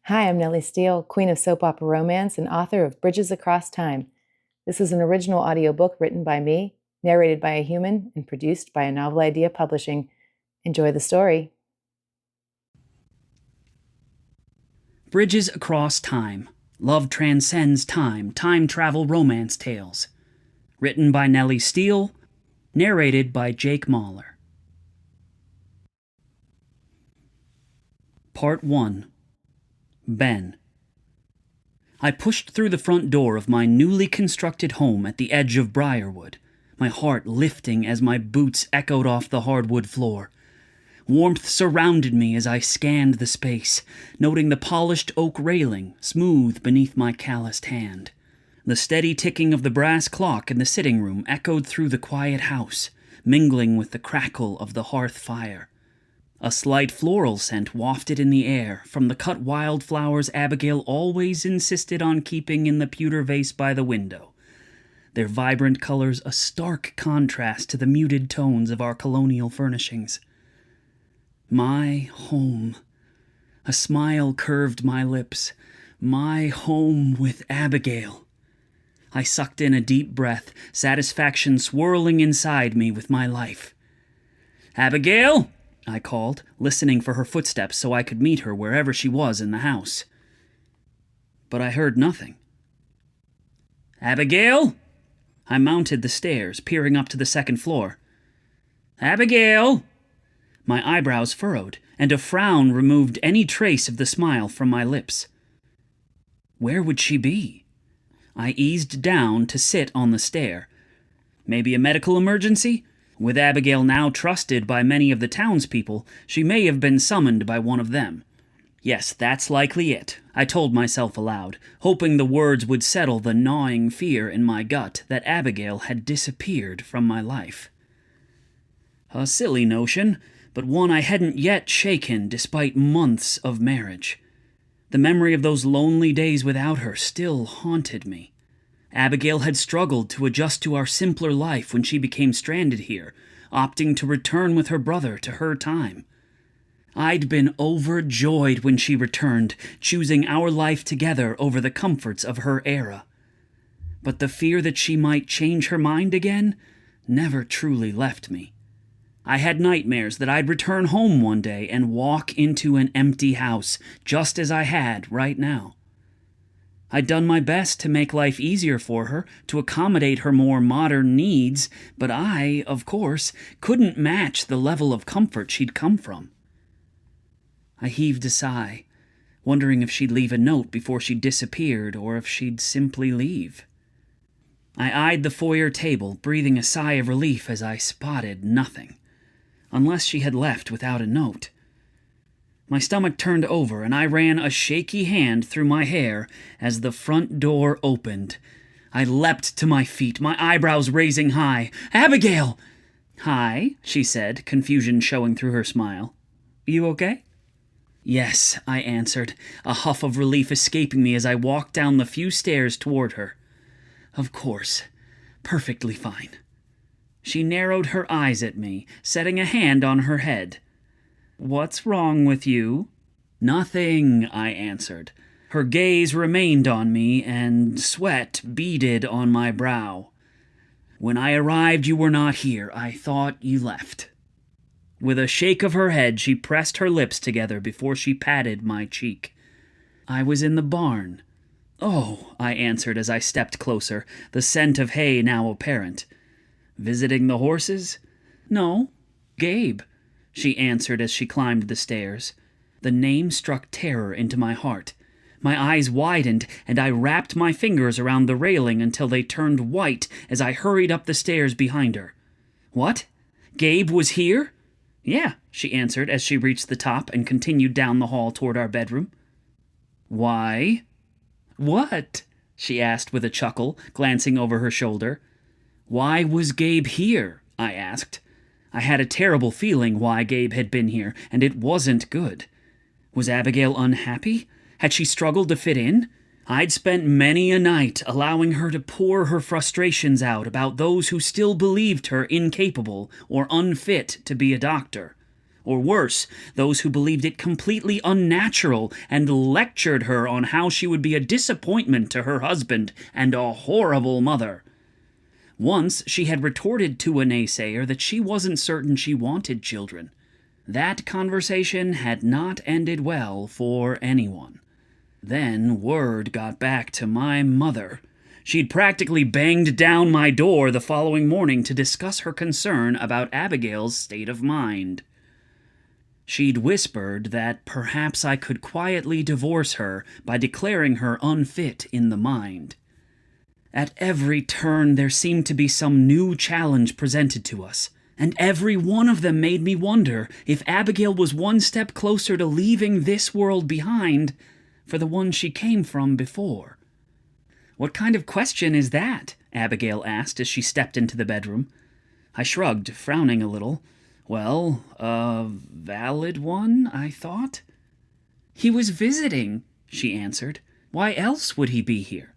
Hi, I'm Nellie Steele, Queen of Soap Opera Romance and author of Bridges Across Time. This is an original audiobook written by me, narrated by a human, and produced by a Novel Idea Publishing. Enjoy the story. Bridges Across Time. Love Transcends Time. Time Travel Romance Tales. Written by Nellie Steele. Narrated by Jake Mahler. Part 1. Ben. I pushed through the front door of my newly constructed home at the edge of Briarwood, my heart lifting as my boots echoed off the hardwood floor. Warmth surrounded me as I scanned the space, noting the polished oak railing smooth beneath my calloused hand. The steady ticking of the brass clock in the sitting room echoed through the quiet house, mingling with the crackle of the hearth fire. A slight floral scent wafted in the air from the cut wildflowers Abigail always insisted on keeping in the pewter vase by the window, their vibrant colors a stark contrast to the muted tones of our colonial furnishings. My home. A smile curved my lips. My home with Abigail. I sucked in a deep breath, satisfaction swirling inside me with my life. "Abigail!" I called, listening for her footsteps so I could meet her wherever she was in the house. But I heard nothing. "Abigail!" I mounted the stairs, peering up to the second floor. "Abigail!" My eyebrows furrowed, and a frown removed any trace of the smile from my lips. Where would she be? I eased down to sit on the stair. Maybe a medical emergency? With Abigail now trusted by many of the townspeople, she may have been summoned by one of them. Yes, that's likely it, I told myself aloud, hoping the words would settle the gnawing fear in my gut that Abigail had disappeared from my life. A silly notion, but one I hadn't yet shaken despite months of marriage. The memory of those lonely days without her still haunted me. Abigail had struggled to adjust to our simpler life when she became stranded here, opting to return with her brother to her time. I'd been overjoyed when she returned, choosing our life together over the comforts of her era. But the fear that she might change her mind again never truly left me. I had nightmares that I'd return home one day and walk into an empty house, just as I had right now. I'd done my best to make life easier for her, to accommodate her more modern needs, but I, of course, couldn't match the level of comfort she'd come from. I heaved a sigh, wondering if she'd leave a note before she disappeared, or if she'd simply leave. I eyed the foyer table, breathing a sigh of relief as I spotted nothing. Unless she had left without a note. My stomach turned over, and I ran a shaky hand through my hair as the front door opened. I leapt to my feet, my eyebrows raising high. "Abigail!" "Hi," she said, confusion showing through her smile. "You okay?" "Yes," I answered, a huff of relief escaping me as I walked down the few stairs toward her. "Of course. Perfectly fine." She narrowed her eyes at me, setting a hand on her head. "What's wrong with you?" "Nothing," I answered. Her gaze remained on me, and sweat beaded on my brow. "When I arrived, you were not here. I thought you left." With a shake of her head, she pressed her lips together before she patted my cheek. "I was in the barn." "Oh," I answered as I stepped closer, the scent of hay now apparent. "Visiting the horses?" "No, Gabe," she answered as she climbed the stairs. The name struck terror into my heart. My eyes widened, and I wrapped my fingers around the railing until they turned white as I hurried up the stairs behind her. "What? Gabe was here?" "Yeah," she answered as she reached the top and continued down the hall toward our bedroom. "Why?" "What?" she asked with a chuckle, glancing over her shoulder. "Why was Gabe here?" I asked. I had a terrible feeling why Gabe had been here, and it wasn't good. Was Abigail unhappy? Had she struggled to fit in? I'd spent many a night allowing her to pour her frustrations out about those who still believed her incapable or unfit to be a doctor. Or worse, those who believed it completely unnatural and lectured her on how she would be a disappointment to her husband and a horrible mother. Once she had retorted to a naysayer that she wasn't certain she wanted children. That conversation had not ended well for anyone. Then word got back to my mother. She'd practically banged down my door the following morning to discuss her concern about Abigail's state of mind. She'd whispered that perhaps I could quietly divorce her by declaring her unfit in the mind. At every turn there seemed to be some new challenge presented to us, and every one of them made me wonder if Abigail was one step closer to leaving this world behind for the one she came from before. "What kind of question is that?" Abigail asked as she stepped into the bedroom. I shrugged, frowning a little. Well, a valid one, I thought. "He was visiting," she answered. "Why else would he be here?"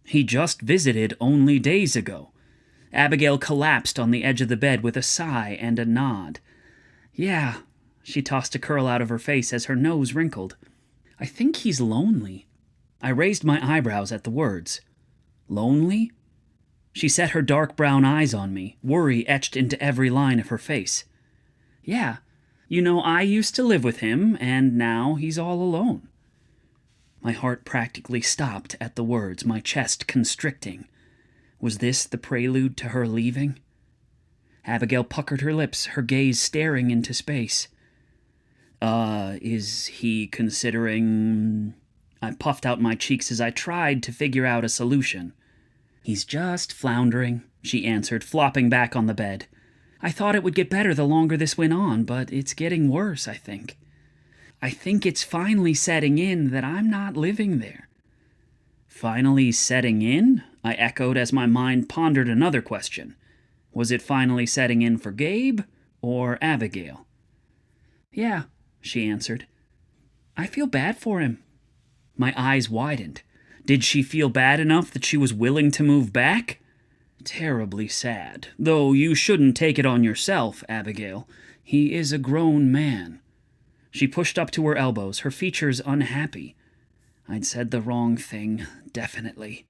"He just visited only days ago." Abigail collapsed on the edge of the bed with a sigh and a nod. "Yeah," she tossed a curl out of her face as her nose wrinkled. "I think he's lonely." I raised my eyebrows at the words. "Lonely?" She set her dark brown eyes on me, worry etched into every line of her face. "Yeah, you know, I used to live with him, and now he's all alone." My heart practically stopped at the words, my chest constricting. Was this the prelude to her leaving? Abigail puckered her lips, her gaze staring into space. Is he considering..." I puffed out my cheeks as I tried to figure out a solution. "He's just floundering," she answered, flopping back on the bed. "I thought it would get better the longer this went on, but it's getting worse, I think. I think it's finally setting in that I'm not living there." "Finally setting in?" I echoed as my mind pondered another question. Was it finally setting in for Gabe or Abigail? "Yeah," she answered. "I feel bad for him." My eyes widened. Did she feel bad enough that she was willing to move back? Terribly sad. Though you shouldn't take it on yourself, Abigail. He is a grown man. She pushed up to her elbows, her features unhappy. I'd said the wrong thing, definitely.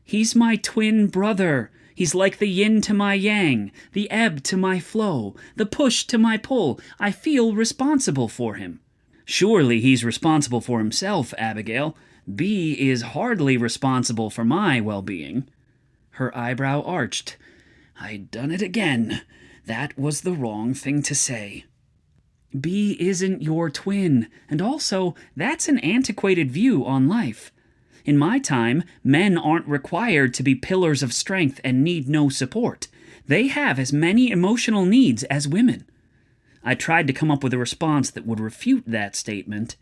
"He's my twin brother. He's like the yin to my yang, the ebb to my flow, the push to my pull. I feel responsible for him." "Surely he's responsible for himself, Abigail. B is hardly responsible for my well-being." Her eyebrow arched. I'd done it again. That was the wrong thing to say. "B isn't your twin, and also, that's an antiquated view on life. In my time, men aren't required to be pillars of strength and need no support. They have as many emotional needs as women." I tried to come up with a response that would refute that statement,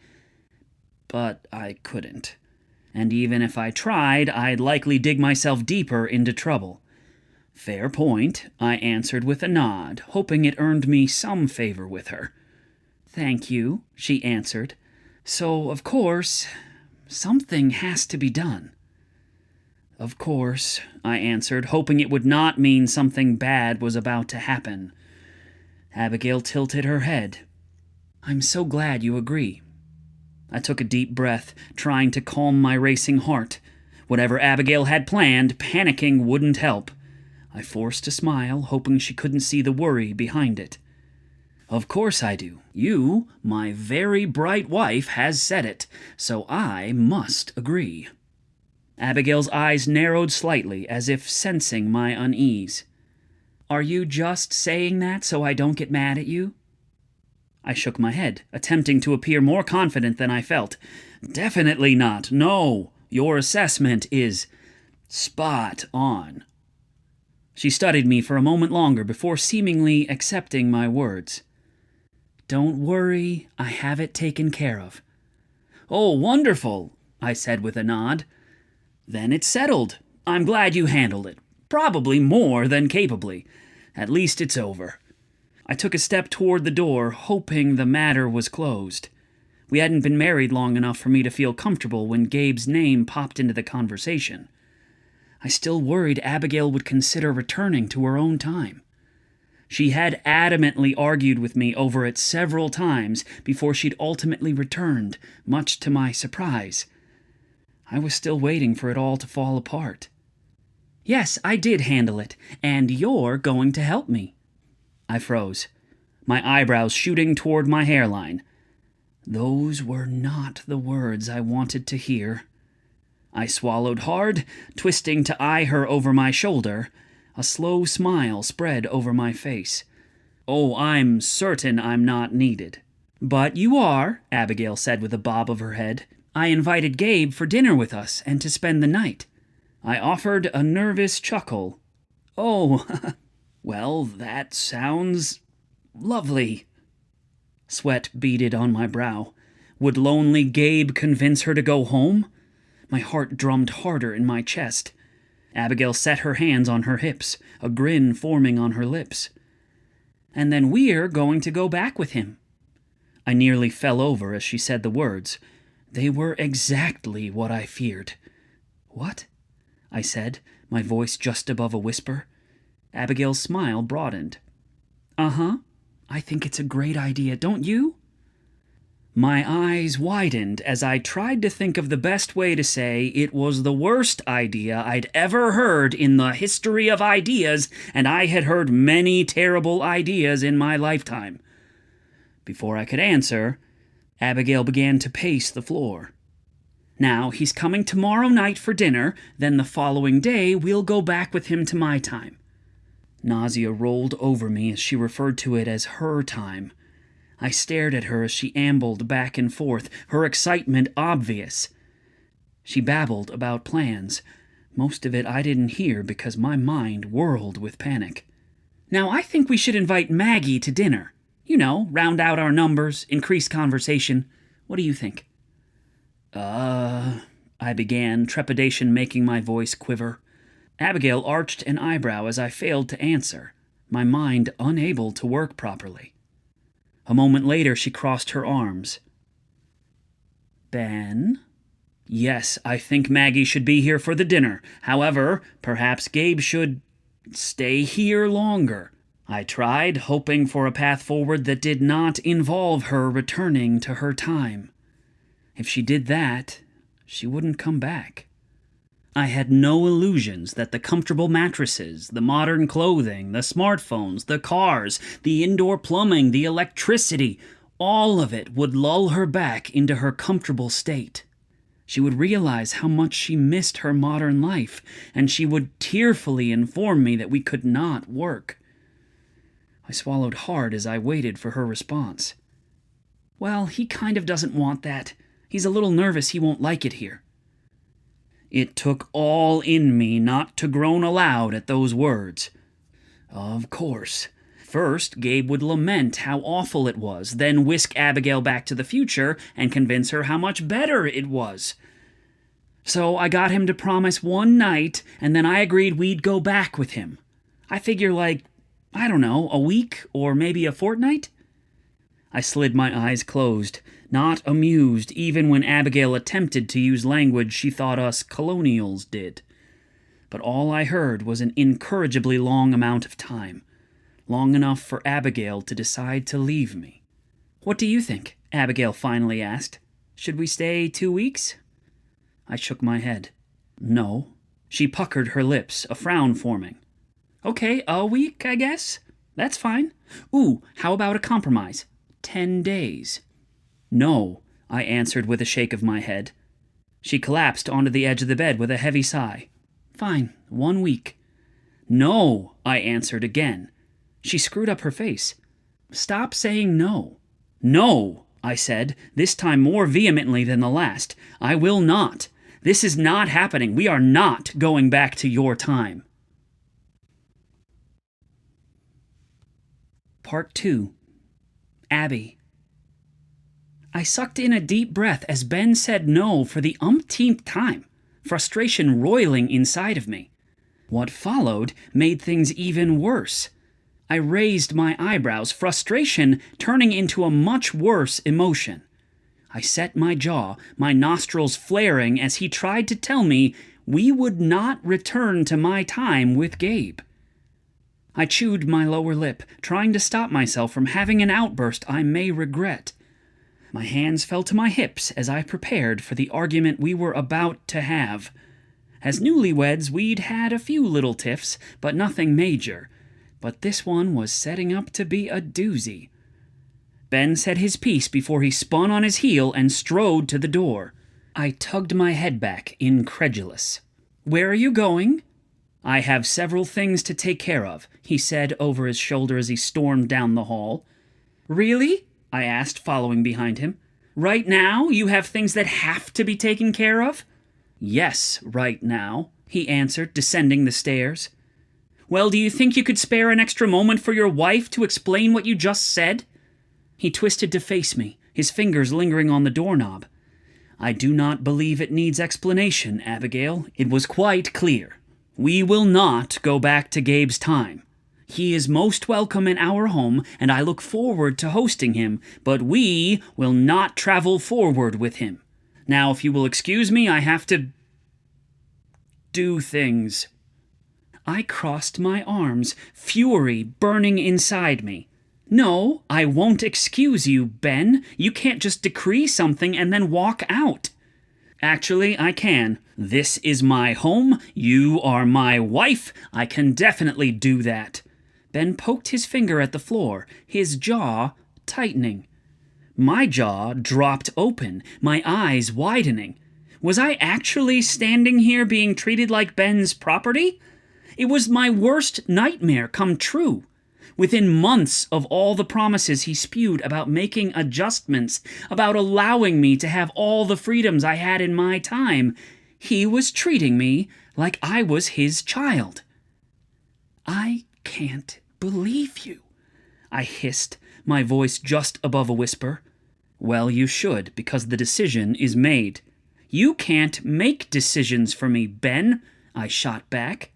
but I couldn't. And even if I tried, I'd likely dig myself deeper into trouble. "Fair point," I answered with a nod, hoping it earned me some favor with her. "Thank you," she answered. "So, of course, something has to be done." "Of course," I answered, hoping it would not mean something bad was about to happen. Abigail tilted her head. "I'm so glad you agree." I took a deep breath, trying to calm my racing heart. Whatever Abigail had planned, panicking wouldn't help. I forced a smile, hoping she couldn't see the worry behind it. "Of course I do. You, my very bright wife, has said it, so I must agree." Abigail's eyes narrowed slightly, as if sensing my unease. "Are you just saying that so I don't get mad at you?" I shook my head, attempting to appear more confident than I felt. "Definitely not. No. Your assessment is spot on." She studied me for a moment longer before seemingly accepting my words. "Don't worry, I have it taken care of." "Oh, wonderful," I said with a nod. "Then it's settled. I'm glad you handled it. Probably more than capably. At least it's over." I took a step toward the door, hoping the matter was closed. We hadn't been married long enough for me to feel comfortable when Gabe's name popped into the conversation. I still worried Abigail would consider returning to her own time. She had adamantly argued with me over it several times before she'd ultimately returned, much to my surprise. I was still waiting for it all to fall apart. "Yes, I did handle it, and you're going to help me." I froze, my eyebrows shooting toward my hairline. Those were not the words I wanted to hear. I swallowed hard, twisting to eye her over my shoulder. A slow smile spread over my face. "Oh, I'm certain I'm not needed." "But you are," Abigail said with a bob of her head. "I invited Gabe for dinner with us and to spend the night." I offered a nervous chuckle. "Oh, well, that sounds lovely." Sweat beaded on my brow. Would lonely Gabe convince her to go home? My heart drummed harder in my chest. Abigail set her hands on her hips, a grin forming on her lips. "And then we're going to go back with him." I nearly fell over as she said the words. They were exactly what I feared. "What?" I said, my voice just above a whisper. Abigail's smile broadened. "Uh-huh. I think it's a great idea, don't you?" My eyes widened as I tried to think of the best way to say it was the worst idea I'd ever heard in the history of ideas, and I had heard many terrible ideas in my lifetime. Before I could answer, Abigail began to pace the floor. "Now, he's coming tomorrow night for dinner, then the following day we'll go back with him to my time." Nausea rolled over me as she referred to it as her time. I stared at her as she ambled back and forth, her excitement obvious. She babbled about plans. Most of it I didn't hear because my mind whirled with panic. "Now, I think we should invite Maggie to dinner. You know, round out our numbers, increase conversation. What do you think?" I began, trepidation making my voice quiver. Abigail arched an eyebrow as I failed to answer, my mind unable to work properly. A moment later, she crossed her arms. "Ben?" "Yes, I think Maggie should be here for the dinner. However, perhaps Gabe should stay here longer." I tried, hoping for a path forward that did not involve her returning to her time. If she did that, she wouldn't come back. I had no illusions that the comfortable mattresses, the modern clothing, the smartphones, the cars, the indoor plumbing, the electricity, all of it would lull her back into her comfortable state. She would realize how much she missed her modern life, and she would tearfully inform me that we could not work. I swallowed hard as I waited for her response. "Well, he kind of doesn't want that. He's a little nervous he won't like it here." It took all in me not to groan aloud at those words. Of course. First, Gabe would lament how awful it was, then whisk Abigail back to the future and convince her how much better it was. So I got him to promise one night, and then I agreed we'd go back with him. I figure I don't know, a week or maybe a fortnight? I slid my eyes closed, not amused even when Abigail attempted to use language she thought us colonials did. But all I heard was an incorrigibly long amount of time, long enough for Abigail to decide to leave me. "What do you think?" Abigail finally asked. "Should we stay 2 weeks?" I shook my head. "No." She puckered her lips, a frown forming. "Okay, a week, I guess. That's fine. Ooh, how about a compromise? 10 days. "No," I answered with a shake of my head. She collapsed onto the edge of the bed with a heavy sigh. "Fine, 1 week." "No," I answered again. She screwed up her face. "Stop saying no." "No," I said, this time more vehemently than the last. "I will not. This is not happening. We are not going back to your time." Part 2. Abby. I sucked in a deep breath as Ben said no for the umpteenth time, frustration roiling inside of me. What followed made things even worse. I raised my eyebrows, frustration turning into a much worse emotion. I set my jaw, my nostrils flaring as he tried to tell me we would not return to my time with Gabe. I chewed my lower lip, trying to stop myself from having an outburst I may regret. My hands fell to my hips as I prepared for the argument we were about to have. As newlyweds, we'd had a few little tiffs, but nothing major. But this one was setting up to be a doozy. Ben said his piece before he spun on his heel and strode to the door. I tugged my head back, incredulous. "Where are you going?" "I have several things to take care of," he said over his shoulder as he stormed down the hall. "Really?" I asked, following behind him. "Right now, you have things that have to be taken care of?" "Yes, right now," he answered, descending the stairs. "Well, do you think you could spare an extra moment for your wife to explain what you just said?" He twisted to face me, his fingers lingering on the doorknob. "I do not believe it needs explanation, Abigail. It was quite clear. We will not go back to Gabe's time. He is most welcome in our home, and I look forward to hosting him, but we will not travel forward with him. Now, if you will excuse me, I have to do things." I crossed my arms, fury burning inside me. "No, I won't excuse you, Ben. You can't just decree something and then walk out." "Actually, I can. This is my home. You are my wife. I can definitely do that." Ben poked his finger at the floor, his jaw tightening. My jaw dropped open, my eyes widening. Was I actually standing here being treated like Ben's property? It was my worst nightmare come true. Within months of all the promises he spewed about making adjustments, about allowing me to have all the freedoms I had in my time, he was treating me like I was his child. "I can't believe you," I hissed, my voice just above a whisper. "Well, you should, because the decision is made." "You can't make decisions for me, Ben," I shot back.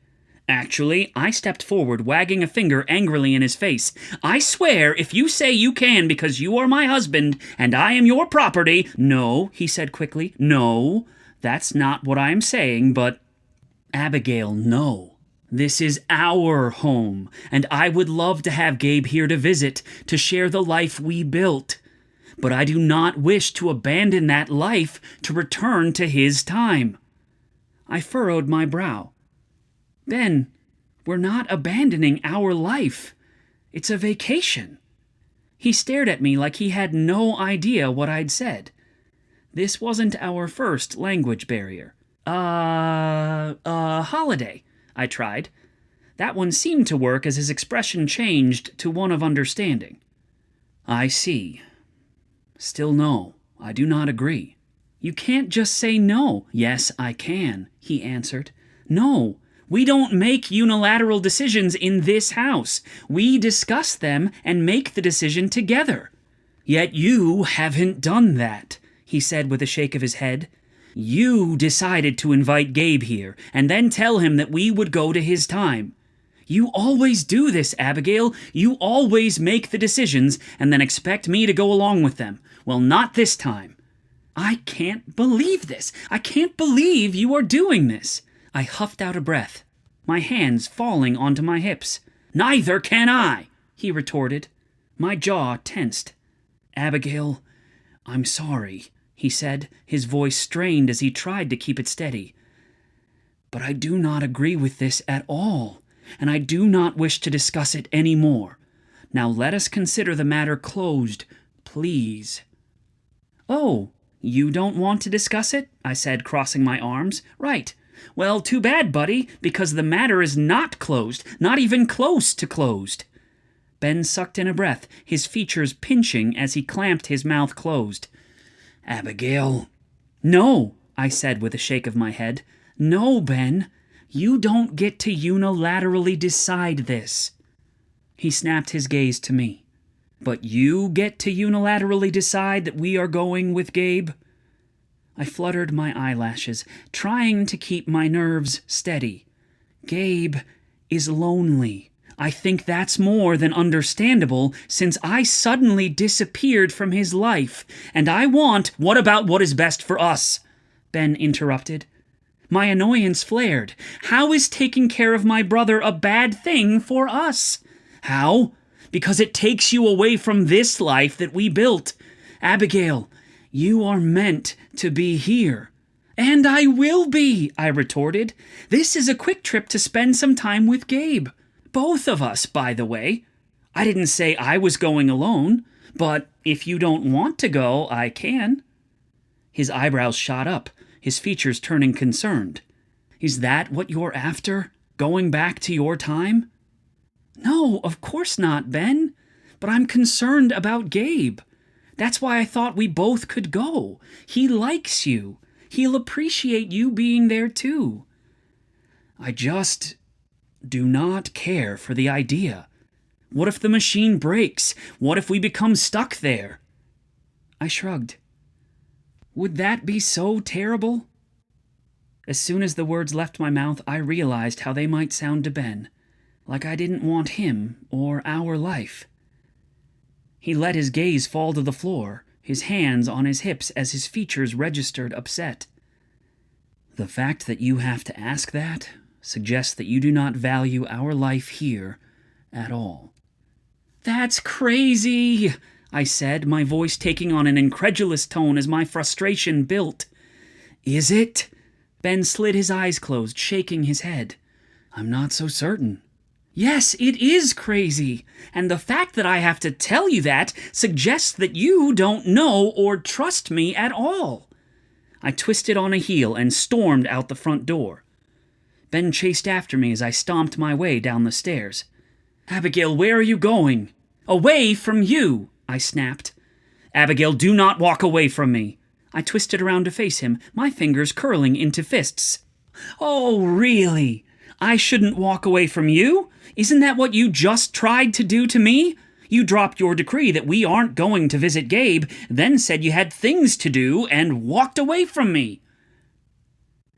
Actually, I stepped forward, wagging a finger angrily in his face. "I swear, if you say you can because you are my husband and I am your property—" "No," he said quickly. "No, that's not what I am saying, but—" "Abigail, no. This is our home, and I would love to have Gabe here to visit, to share the life we built. But I do not wish to abandon that life to return to his time." I furrowed my brow. "Ben, we're not abandoning our life. It's a vacation." He stared at me like he had no idea what I'd said. This wasn't our first language barrier. Holiday," I tried. That one seemed to work as his expression changed to one of understanding. "I see. Still no, I do not agree." "You can't just say no." "Yes, I can," he answered. "No. We don't make unilateral decisions in this house. We discuss them and make the decision together." "Yet you haven't done that," he said with a shake of his head. "You decided to invite Gabe here and then tell him that we would go to his time. You always do this, Abigail. You always make the decisions and then expect me to go along with them. Well, not this time." "I can't believe this. I can't believe you are doing this." I huffed out a breath, my hands falling onto my hips. "Neither can I," he retorted. My jaw tensed. "Abigail, I'm sorry," he said, his voice strained as he tried to keep it steady. "But I do not agree with this at all, and I do not wish to discuss it any more. Now let us consider the matter closed, please." "Oh, you don't want to discuss it?" I said, crossing my arms. "Right. Well, too bad, buddy, because the matter is not closed, not even close to closed." Ben sucked in a breath, his features pinching as he clamped his mouth closed. "Abigail." "No," I said with a shake of my head. "No, Ben. You don't get to unilaterally decide this." He snapped his gaze to me. "But you get to unilaterally decide that we are going with Gabe?" I fluttered my eyelashes, trying to keep my nerves steady. "Gabe is lonely. I think that's more than understandable since I suddenly disappeared from his life, and I want—" "What about what is best for us?" Ben interrupted. My annoyance flared. How is taking care of my brother a bad thing for us? How? Because it takes you away from this life that we built. Abigail, you are meant to be here. And I will be, I retorted. This is a quick trip to spend some time with Gabe. Both of us, by the way. I didn't say I was going alone, but if you don't want to go, I can. His eyebrows shot up, his features turning concerned. Is that what you're after? Going back to your time? No, of course not, Ben. But I'm concerned about Gabe. That's why I thought we both could go. He likes you. He'll appreciate you being there too. I just do not care for the idea. What if the machine breaks? What if we become stuck there? I shrugged. Would that be so terrible? As soon as the words left my mouth, I realized how they might sound to Ben, like I didn't want him or our life. He let his gaze fall to the floor, his hands on his hips as his features registered upset. The fact that you have to ask that suggests that you do not value our life here at all. That's crazy, I said, my voice taking on an incredulous tone as my frustration built. Is it? Ben slid his eyes closed, shaking his head. I'm not so certain. Yes, it is crazy, and the fact that I have to tell you that suggests that you don't know or trust me at all. I twisted on a heel and stormed out the front door. Ben chased after me as I stomped my way down the stairs. Abigail, where are you going? Away from you, I snapped. Abigail, do not walk away from me. I twisted around to face him, my fingers curling into fists. Oh, really? I shouldn't walk away from you? Isn't that what you just tried to do to me? You dropped your decree that we aren't going to visit Gabe, then said you had things to do, and walked away from me.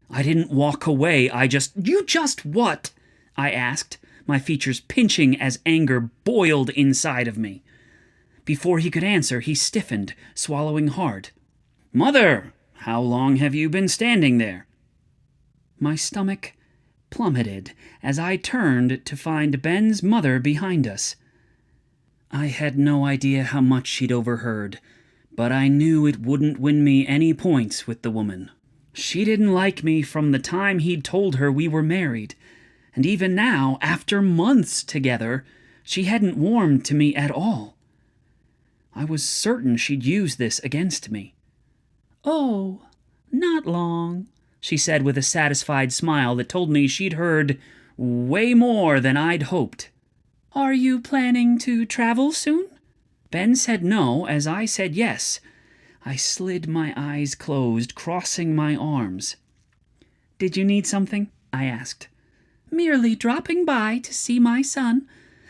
I didn't walk away, You just what? I asked, my features pinching as anger boiled inside of me. Before he could answer, he stiffened, swallowing hard. Mother, how long have you been standing there? My stomach plummeted as I turned to find Ben's mother behind us. I had no idea how much she'd overheard, but I knew it wouldn't win me any points with the woman. She didn't like me from the time he'd told her we were married, and even now, after months together, she hadn't warmed to me at all. I was certain she'd use this against me. Oh, not long, she said with a satisfied smile that told me she'd heard way more than I'd hoped. Are you planning to travel soon? Ben said no, as I said yes. I slid my eyes closed, crossing my arms. Did you need something? I asked. Merely dropping by to see my son.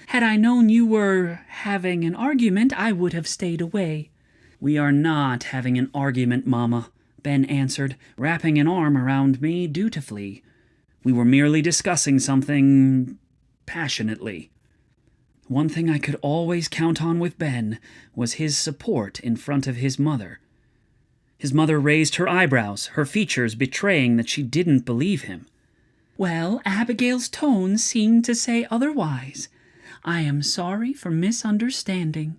Had I known you were having an argument, I would have stayed away. We are not having an argument, Mama, Ben answered, wrapping an arm around me dutifully. We were merely discussing something passionately. One thing I could always count on with Ben was his support in front of his mother. His mother raised her eyebrows, her features betraying that she didn't believe him. Well, Abigail's tone seemed to say otherwise. I am sorry for misunderstanding.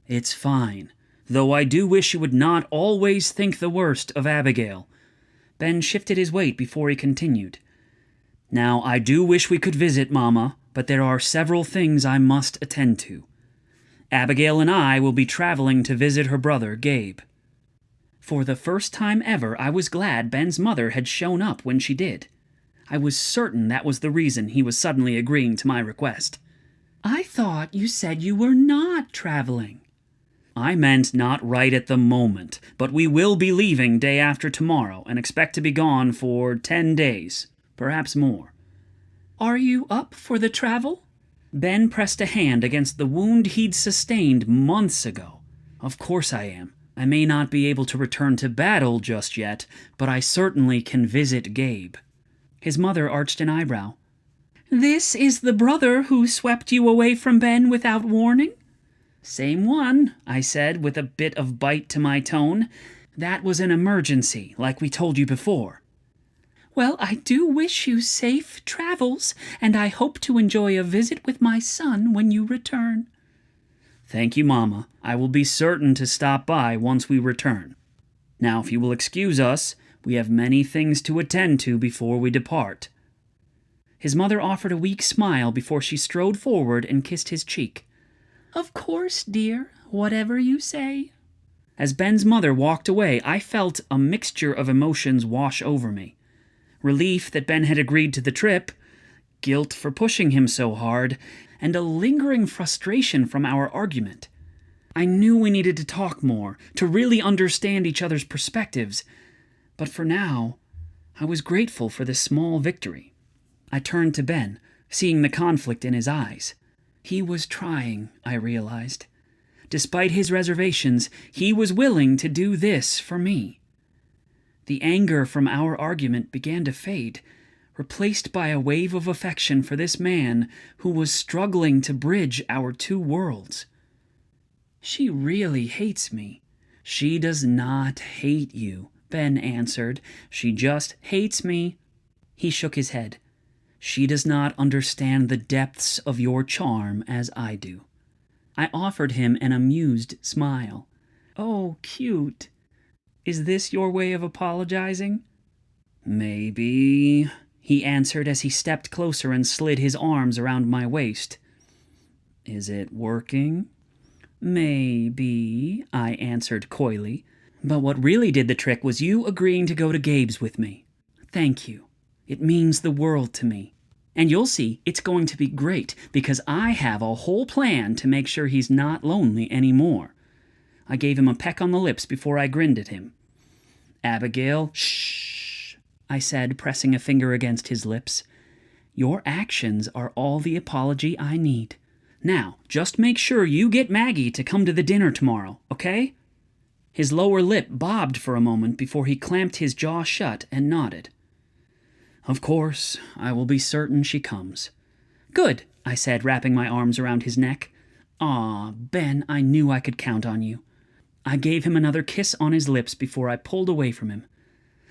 It's fine, though I do wish you would not always think the worst of Abigail. Ben shifted his weight before he continued. Now, I do wish we could visit, Mama, but there are several things I must attend to. Abigail and I will be traveling to visit her brother, Gabe. For the first time ever, I was glad Ben's mother had shown up when she did. I was certain that was the reason he was suddenly agreeing to my request. I thought you said you were not traveling. I meant not right at the moment, but we will be leaving day after tomorrow and expect to be gone for 10 days, perhaps more. Are you up for the travel? Ben pressed a hand against the wound he'd sustained months ago. Of course I am. I may not be able to return to battle just yet, but I certainly can visit Gabe. His mother arched an eyebrow. This is the brother who swept you away from Ben without warning? Same one, I said, with a bit of bite to my tone. That was an emergency, like we told you before. Well, I do wish you safe travels, and I hope to enjoy a visit with my son when you return. Thank you, Mama. I will be certain to stop by once we return. Now, if you will excuse us, we have many things to attend to before we depart. His mother offered a weak smile before she strode forward and kissed his cheek. Of course, dear, whatever you say. As Ben's mother walked away, I felt a mixture of emotions wash over me. Relief that Ben had agreed to the trip, guilt for pushing him so hard, and a lingering frustration from our argument. I knew we needed to talk more, to really understand each other's perspectives, but for now, I was grateful for this small victory. I turned to Ben, seeing the conflict in his eyes. He was trying, I realized. Despite his reservations, he was willing to do this for me. The anger from our argument began to fade, replaced by a wave of affection for this man who was struggling to bridge our two worlds. She really hates me. She does not hate you, Ben answered. She just hates me. He shook his head. She does not understand the depths of your charm as I do. I offered him an amused smile. Oh, cute. Is this your way of apologizing? Maybe, he answered as he stepped closer and slid his arms around my waist. Is it working? Maybe, I answered coyly. But what really did the trick was you agreeing to go to Gabe's with me. Thank you. It means the world to me. And you'll see, it's going to be great, because I have a whole plan to make sure he's not lonely anymore. I gave him a peck on the lips before I grinned at him. Abigail, shh, I said, pressing a finger against his lips. Your actions are all the apology I need. Now, just make sure you get Maggie to come to the dinner tomorrow, okay? His lower lip bobbed for a moment before he clamped his jaw shut and nodded. Of course, I will be certain she comes. Good, I said, wrapping my arms around his neck. Aw, Ben, I knew I could count on you. I gave him another kiss on his lips before I pulled away from him.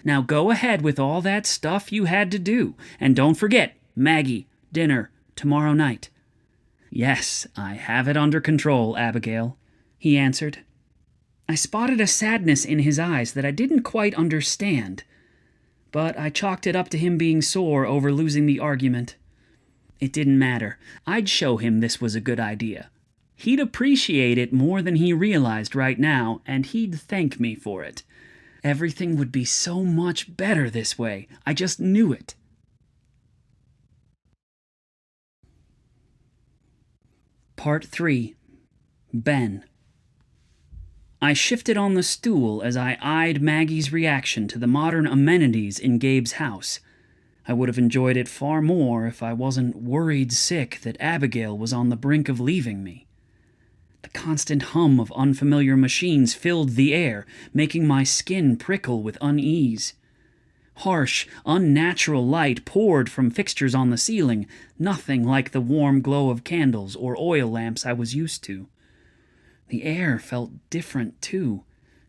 Now go ahead with all that stuff you had to do, and don't forget, Maggie, dinner, tomorrow night. Yes, I have it under control, Abigail, he answered. I spotted a sadness in his eyes that I didn't quite understand, but I chalked it up to him being sore over losing the argument. It didn't matter. I'd show him this was a good idea. He'd appreciate it more than he realized right now, and he'd thank me for it. Everything would be so much better this way. I just knew it. Part 3. Ben. I shifted on the stool as I eyed Maggie's reaction to the modern amenities in Gabe's house. I would have enjoyed it far more if I wasn't worried sick that Abigail was on the brink of leaving me. The constant hum of unfamiliar machines filled the air, making my skin prickle with unease. Harsh, unnatural light poured from fixtures on the ceiling, nothing like the warm glow of candles or oil lamps I was used to. The air felt different, too.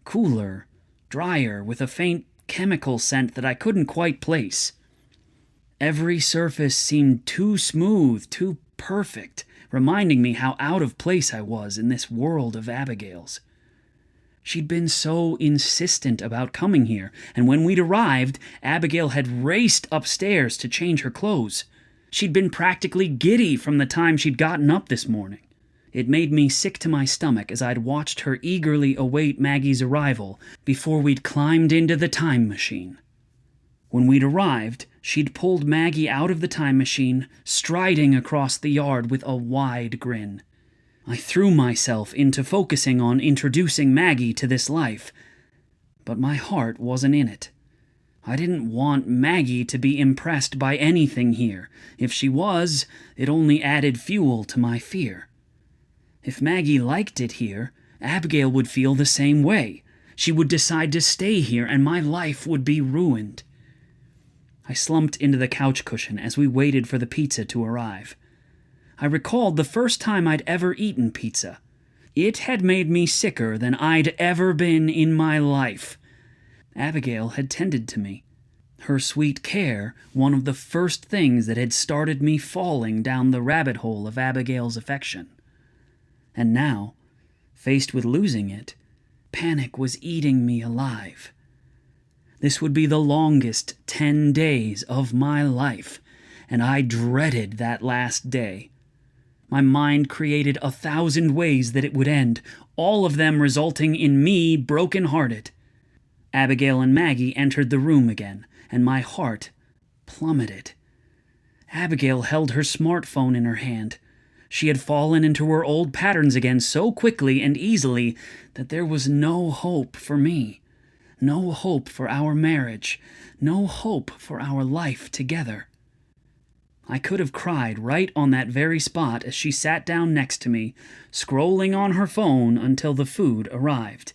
Cooler, drier, with a faint chemical scent that I couldn't quite place. Every surface seemed too smooth, too perfect, reminding me how out of place I was in this world of Abigail's. She'd been so insistent about coming here, and when we'd arrived, Abigail had raced upstairs to change her clothes. She'd been practically giddy from the time she'd gotten up this morning. It made me sick to my stomach as I'd watched her eagerly await Maggie's arrival before we'd climbed into the time machine. When we'd arrived, she'd pulled Maggie out of the time machine, striding across the yard with a wide grin. I threw myself into focusing on introducing Maggie to this life, but my heart wasn't in it. I didn't want Maggie to be impressed by anything here. If she was, it only added fuel to my fear. If Maggie liked it here, Abigail would feel the same way. She would decide to stay here, and my life would be ruined. I slumped into the couch cushion as we waited for the pizza to arrive. I recalled the first time I'd ever eaten pizza. It had made me sicker than I'd ever been in my life. Abigail had tended to me. Her sweet care, one of the first things that had started me falling down the rabbit hole of Abigail's affection. And now, faced with losing it, panic was eating me alive. This would be the longest 10 days of my life, and I dreaded that last day. My mind created 1,000 ways that it would end, all of them resulting in me broken-hearted. Abigail and Maggie entered the room again, and my heart plummeted. Abigail held her smartphone in her hand. She had fallen into her old patterns again so quickly and easily that there was no hope for me, no hope for our marriage, no hope for our life together. I could have cried right on that very spot as she sat down next to me, scrolling on her phone until the food arrived.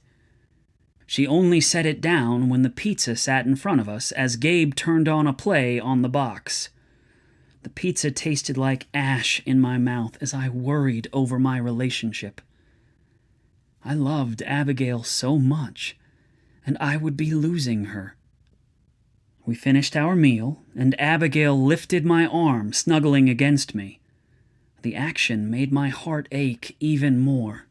She only set it down when the pizza sat in front of us as Gabe turned on a play on the box. The pizza tasted like ash in my mouth as I worried over my relationship. I loved Abigail so much, and I would be losing her. We finished our meal, and Abigail lifted my arm, snuggling against me. The action made my heart ache even more.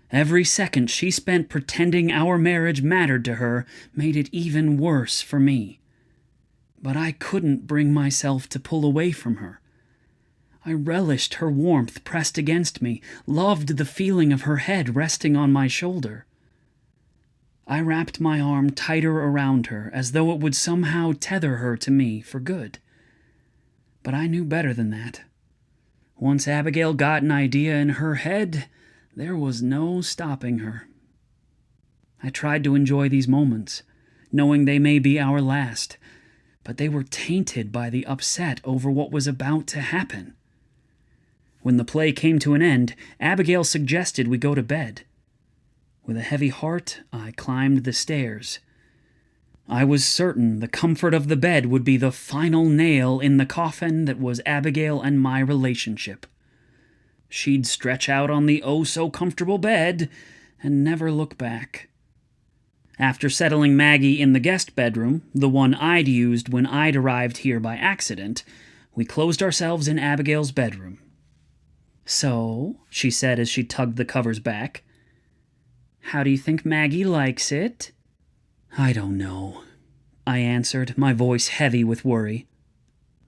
Every second she spent pretending our marriage mattered to her made it even worse for me. But I couldn't bring myself to pull away from her. I relished her warmth pressed against me, loved the feeling of her head resting on my shoulder. I wrapped my arm tighter around her, as though it would somehow tether her to me for good. But I knew better than that. Once Abigail got an idea in her head, there was no stopping her. I tried to enjoy these moments, knowing they may be our last, but they were tainted by the upset over what was about to happen. When the play came to an end, Abigail suggested we go to bed. With a heavy heart, I climbed the stairs. I was certain the comfort of the bed would be the final nail in the coffin that was Abigail and my relationship. She'd stretch out on the oh-so-comfortable bed and never look back. After settling Maggie in the guest bedroom, the one I'd used when I'd arrived here by accident, we closed ourselves in Abigail's bedroom. "So," she said as she tugged the covers back, "how do you think Maggie likes it?" "I don't know," I answered, my voice heavy with worry.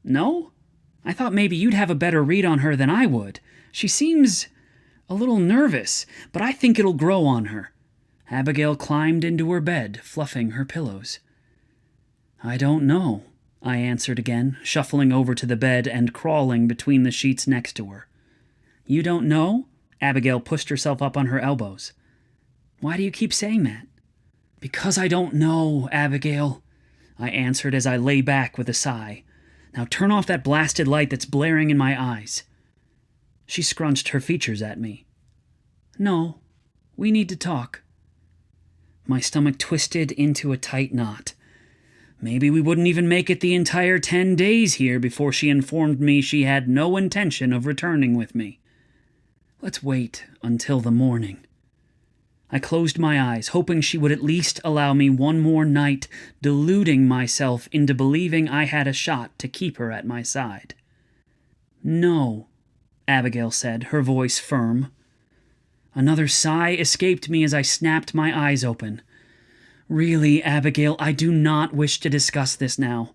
"No? I thought maybe you'd have a better read on her than I would. She seems a little nervous, but I think it'll grow on her." Abigail climbed into her bed, fluffing her pillows. "I don't know," I answered again, shuffling over to the bed and crawling between the sheets next to her. "You don't know?" Abigail pushed herself up on her elbows. "Why do you keep saying that?" "Because I don't know, Abigail," I answered as I lay back with a sigh. "Now turn off that blasted light that's blaring in my eyes." She scrunched her features at me. "No, we need to talk." My stomach twisted into a tight knot. Maybe we wouldn't even make it the entire 10 days here before she informed me she had no intention of returning with me. Let's wait until the morning. I closed my eyes, hoping she would at least allow me one more night, deluding myself into believing I had a shot to keep her at my side. "No," Abigail said, her voice firm. Another sigh escaped me as I snapped my eyes open. "Really, Abigail, I do not wish to discuss this now.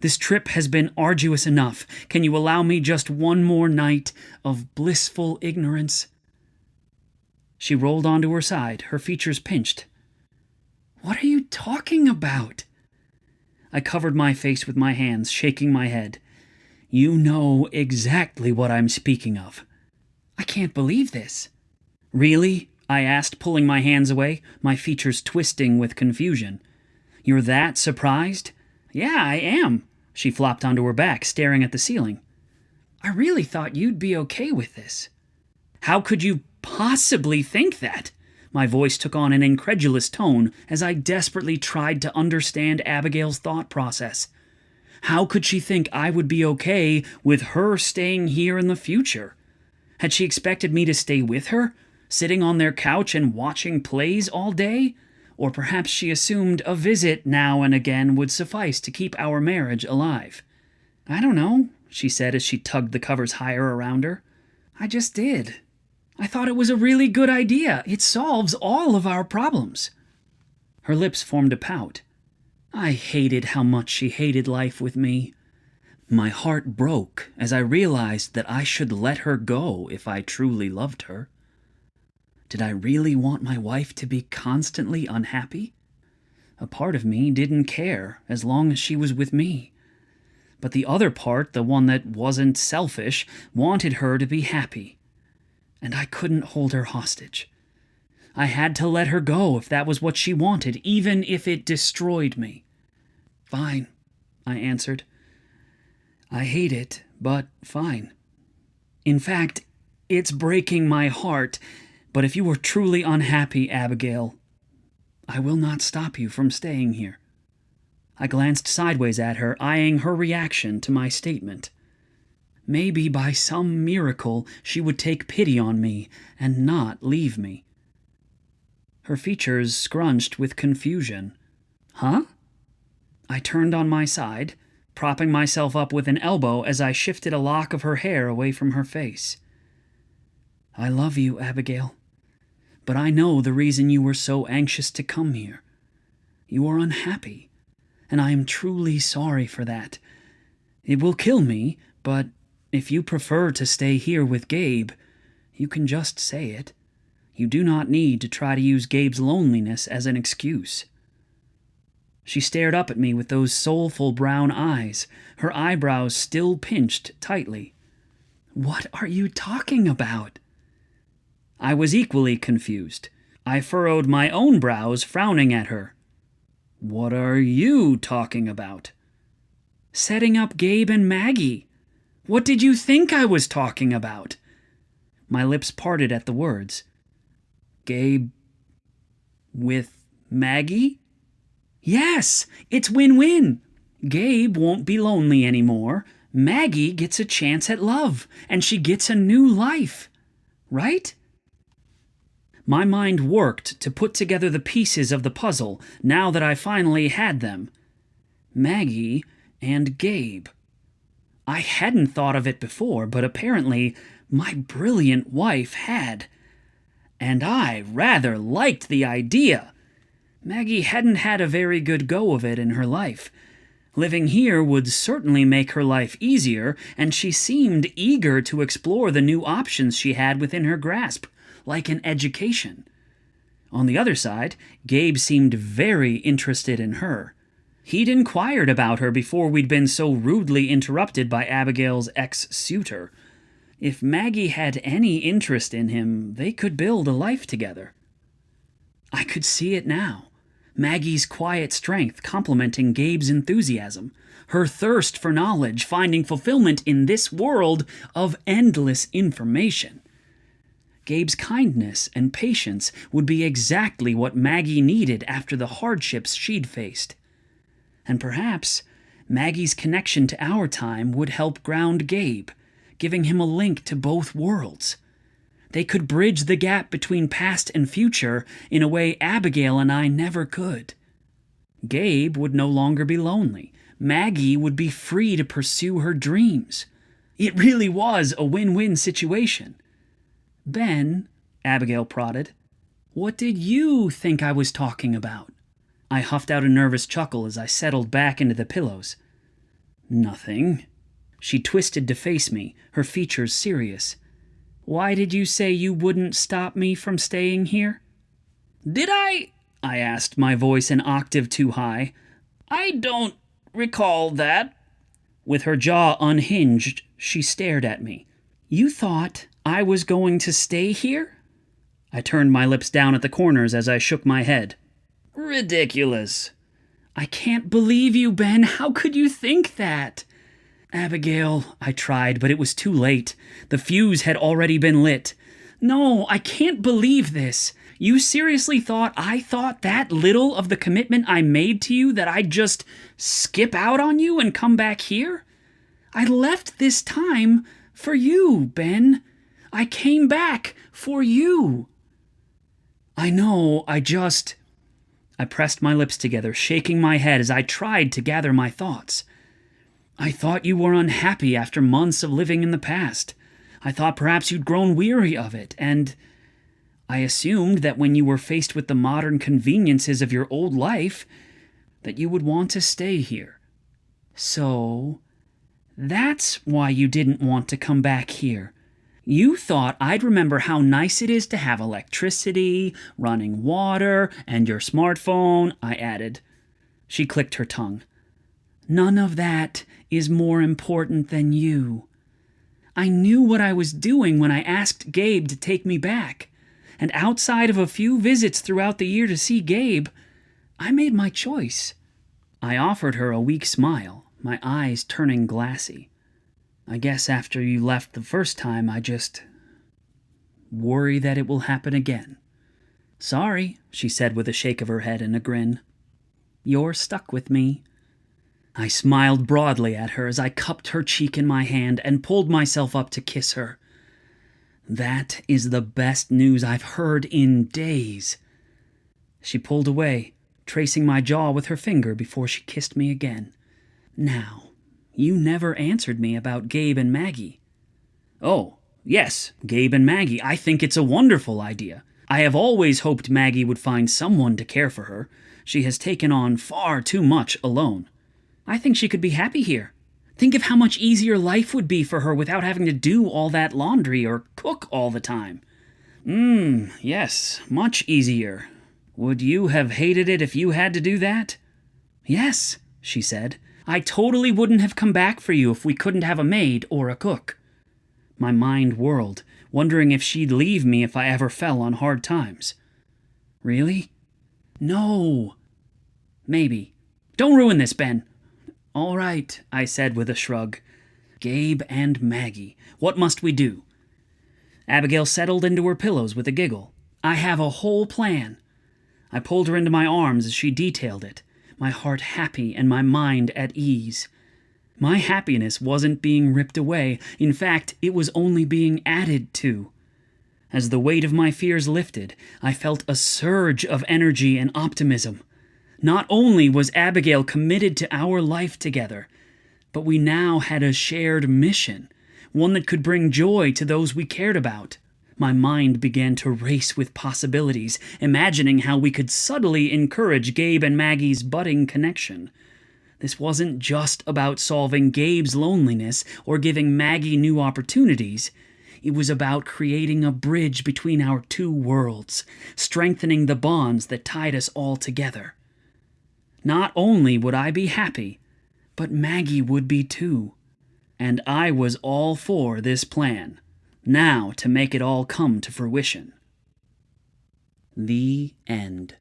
This trip has been arduous enough. Can you allow me just one more night of blissful ignorance?" She rolled onto her side, her features pinched. "What are you talking about?" I covered my face with my hands, shaking my head. "You know exactly what I'm speaking of." "I can't believe this." "Really?" I asked, pulling my hands away, my features twisting with confusion. "You're that surprised?" "Yeah, I am." She flopped onto her back, staring at the ceiling. "I really thought you'd be okay with this." "How could you possibly think that?" My voice took on an incredulous tone as I desperately tried to understand Abigail's thought process. How could she think I would be okay with her staying here in the future? Had she expected me to stay with her, sitting on their couch and watching plays all day? Or perhaps she assumed a visit now and again would suffice to keep our marriage alive. "I don't know," she said as she tugged the covers higher around her. "I just did. I thought it was a really good idea. It solves all of our problems." Her lips formed a pout. I hated how much she hated life with me. My heart broke as I realized that I should let her go if I truly loved her. Did I really want my wife to be constantly unhappy? A part of me didn't care as long as she was with me. But the other part, the one that wasn't selfish, wanted her to be happy. And I couldn't hold her hostage. I had to let her go if that was what she wanted, even if it destroyed me. "Fine," I answered. "I hate it, but fine. In fact, it's breaking my heart, but if you are truly unhappy, Abigail, I will not stop you from staying here." I glanced sideways at her, eyeing her reaction to my statement. Maybe by some miracle she would take pity on me and not leave me. Her features scrunched with confusion. "Huh?" I turned on my side, propping myself up with an elbow as I shifted a lock of her hair away from her face. "I love you, Abigail, but I know the reason you were so anxious to come here. You are unhappy, and I am truly sorry for that. It will kill me, but if you prefer to stay here with Gabe, you can just say it. You do not need to try to use Gabe's loneliness as an excuse." She stared up at me with those soulful brown eyes, her eyebrows still pinched tightly. "What are you talking about?" I was equally confused. I furrowed my own brows, frowning at her. "What are you talking about?" "Setting up Gabe and Maggie. What did you think I was talking about?" My lips parted at the words. "Gabe with Maggie?" "Yes, it's win-win. Gabe won't be lonely anymore. Maggie gets a chance at love, and she gets a new life. Right?" My mind worked to put together the pieces of the puzzle now that I finally had them. Maggie and Gabe. I hadn't thought of it before, but apparently my brilliant wife had. And I rather liked the idea. Maggie hadn't had a very good go of it in her life. Living here would certainly make her life easier, and she seemed eager to explore the new options she had within her grasp, like an education. On the other side, Gabe seemed very interested in her. He'd inquired about her before we'd been so rudely interrupted by Abigail's ex-suitor. If Maggie had any interest in him, they could build a life together. I could see it now. Maggie's quiet strength complementing Gabe's enthusiasm, her thirst for knowledge finding fulfillment in this world of endless information. Gabe's kindness and patience would be exactly what Maggie needed after the hardships she'd faced. And perhaps Maggie's connection to our time would help ground Gabe, giving him a link to both worlds. They could bridge the gap between past and future in a way Abigail and I never could. Gabe would no longer be lonely. Maggie would be free to pursue her dreams. It really was a win-win situation. "Ben," Abigail prodded, "what did you think I was talking about?" I huffed out a nervous chuckle as I settled back into the pillows. "Nothing." She twisted to face me, her features serious. "Why did you say you wouldn't stop me from staying here?" "Did I asked, my voice an octave too high. "I don't recall that." With her jaw unhinged, she stared at me. "You thought I was going to stay here?" I turned my lips down at the corners as I shook my head. "Ridiculous." "I can't believe you, Ben. How could you think that?" "Abigail," I tried, but it was too late. The fuse had already been lit. "No, I can't believe this. You seriously thought I thought that little of the commitment I made to you that I'd just skip out on you and come back here? I left this time for you, Ben. I came back for you." "I know, I I pressed my lips together, shaking my head as I tried to gather my thoughts. I thought you were unhappy after months of living in the past. I thought perhaps you'd grown weary of it, and I assumed that when you were faced with the modern conveniences of your old life, that you would want to stay here. So, that's why you didn't want to come back here. You thought I'd remember how nice it is to have electricity, running water, and your smartphone, I added. She clicked her tongue. None of that is more important than you. I knew what I was doing when I asked Gabe to take me back, and outside of a few visits throughout the year to see Gabe, I made my choice. I offered her a weak smile, my eyes turning glassy. I guess after you left the first time, I just worry that it will happen again. Sorry, she said with a shake of her head and a grin. You're stuck with me. I smiled broadly at her as I cupped her cheek in my hand and pulled myself up to kiss her. That is the best news I've heard in days. She pulled away, tracing my jaw with her finger before she kissed me again. Now, you never answered me about Gabe and Maggie. Oh, yes, Gabe and Maggie. I think it's a wonderful idea. I have always hoped Maggie would find someone to care for her. She has taken on far too much alone. I think she could be happy here. Think of how much easier life would be for her without having to do all that laundry or cook all the time. Yes, much easier. Would you have hated it if you had to do that? Yes, she said. I totally wouldn't have come back for you if we couldn't have a maid or a cook. My mind whirled, wondering if she'd leave me if I ever fell on hard times. Really? No. Maybe. Don't ruin this, Ben. All right, I said with a shrug. Gabe and Maggie. What must we do? Abigail settled into her pillows with a giggle. I have a whole plan. I pulled her into my arms as she detailed it, my heart happy and my mind at ease. My happiness wasn't being ripped away. In fact, it was only being added to. As the weight of my fears lifted, I felt a surge of energy and optimism. Not only was Abigail committed to our life together, but we now had a shared mission, one that could bring joy to those we cared about. My mind began to race with possibilities, imagining how we could subtly encourage Gabe and Maggie's budding connection. This wasn't just about solving Gabe's loneliness or giving Maggie new opportunities. It was about creating a bridge between our two worlds, strengthening the bonds that tied us all together. Not only would I be happy, but Maggie would be too. And I was all for this plan. Now to make it all come to fruition. The end.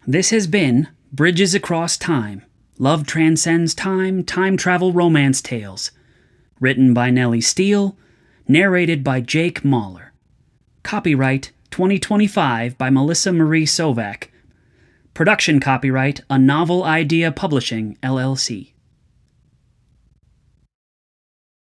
This has been Bridges Across Time. Love Transcends Time, Time Travel Romance Tales. Written by Nellie Steele. Narrated by Jake Mahler. Copyright 2025 by Melissa Marie Sovak. Production copyright A Novel Idea Publishing, LLC.